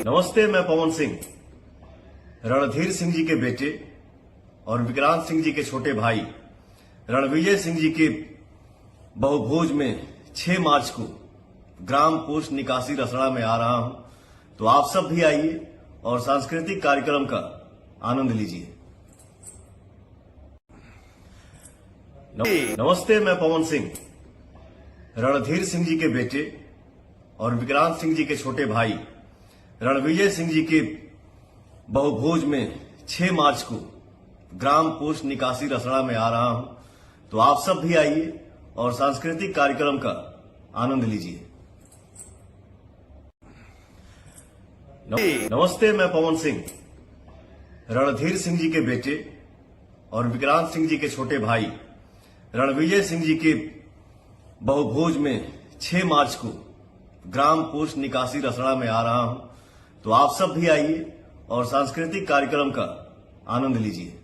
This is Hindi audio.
नमस्ते, मैं पवन सिंह। रणधीर सिंह जी के बेटे और विक्रांत सिंह जी के छोटे भाई रणविजय सिंह जी के बहुभोज में 6 मार्च को ग्राम पोस्ट निकासी रसड़ा में आ रहा हूं, तो आप सब भी आइए और सांस्कृतिक कार्यक्रम का आनंद लीजिए। नमस्ते, मैं पवन सिंह। रणधीर सिंह जी के बेटे और विक्रांत सिंह जी के छोटे भाई रणविजय सिंह जी के बहुभोज में 6 मार्च को ग्राम पोस्ट निकासी रसड़ा में आ रहा हूं, तो आप सब भी आइए और सांस्कृतिक कार्यक्रम का आनंद लीजिए। नमस्ते, मैं पवन सिंह। रणधीर सिंह जी के बेटे और विक्रांत सिंह जी के छोटे भाई रणविजय सिंह जी के बहुभोज में 6 मार्च को ग्राम पोस्ट निकासी रसड़ा में आ रहा हूं, तो आप सब भी आइए और सांस्कृतिक कार्यक्रम का आनंद लीजिए।